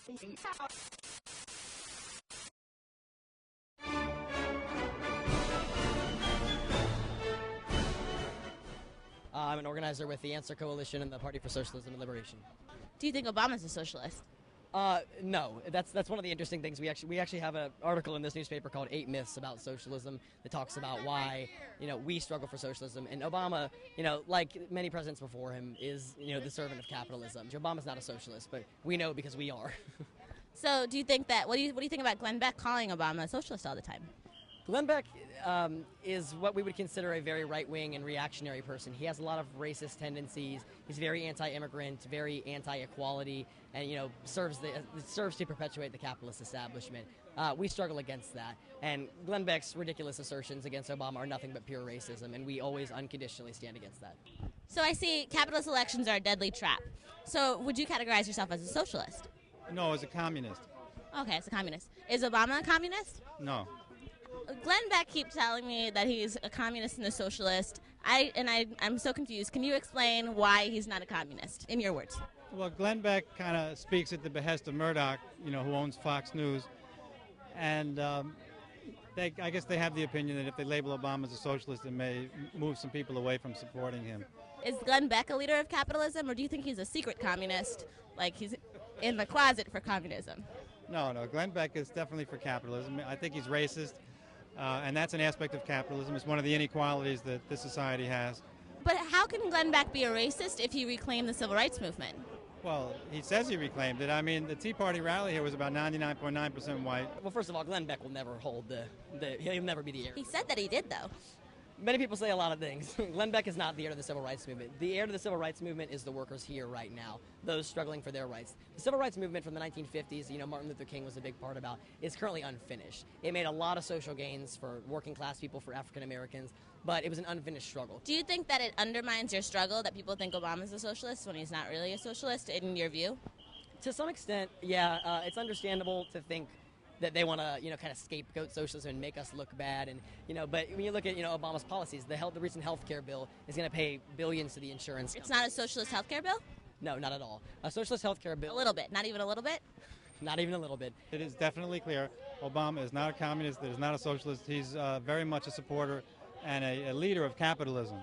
I'm an organizer with the Answer Coalition and the Party for Socialism and Liberation. Do you think Obama's a socialist? No, that's one of the interesting things. We actually have an article in this newspaper called 8 Myths about socialism that talks about why we struggle for socialism, and Obama, like many presidents before him, is the servant of capitalism. Obama's not a socialist, but we know because we are. So do you think that what do you think about Glenn Beck calling Obama a socialist all the time? Glenn Beck is what we would consider a very right-wing and reactionary person. He has a lot of racist tendencies. He's very anti-immigrant, very anti-equality, and serves to perpetuate the capitalist establishment. We struggle against that, and Glenn Beck's ridiculous assertions against Obama are nothing but pure racism, and we always unconditionally stand against that. So I see capitalist elections are a deadly trap. So would you categorize yourself as a socialist? No, as a communist. Okay, as a communist. Is Obama a communist? No. Glenn Beck keeps telling me that he's a communist and a socialist. I'm so confused. Can you explain why he's not a communist, in your words? Well, Glenn Beck kind of speaks at the behest of Murdoch, who owns Fox News. And I guess they have the opinion that if they label Obama as a socialist, it may move some people away from supporting him. Is Glenn Beck a leader of capitalism, or do you think he's a secret communist, like he's in the closet for communism? No, Glenn Beck is definitely for capitalism. I think he's racist. And that's an aspect of capitalism. It's one of the inequalities that this society has. But how can Glenn Beck be a racist if he reclaimed the civil rights movement? Well, he says he reclaimed it. I mean, the Tea Party rally here was about 99.9% white. Well, first of all, Glenn Beck will never hold he'll never be the heir. He said that he did, though. Many people say a lot of things. Glenn Beck is not the heir to the civil rights movement. The heir to the civil rights movement is the workers here right now, those struggling for their rights. The civil rights movement from the 1950s, Martin Luther King was a big part about, is currently unfinished. It made a lot of social gains for working class people, for African Americans, but it was an unfinished struggle. Do you think that it undermines your struggle that people think Obama's a socialist when he's not really a socialist, in your view? To some extent, yeah. It's understandable to think that they want to, kind of scapegoat socialism and make us look bad, and but when you look at Obama's policies, the recent health care bill is going to pay billions to the insurance companies. It's not a socialist health care bill? No, not at all. A socialist health care bill. A little bit, not even a little bit? Not even a little bit. It is definitely clear Obama is not a communist, is not a socialist. He's very much a supporter and a leader of capitalism.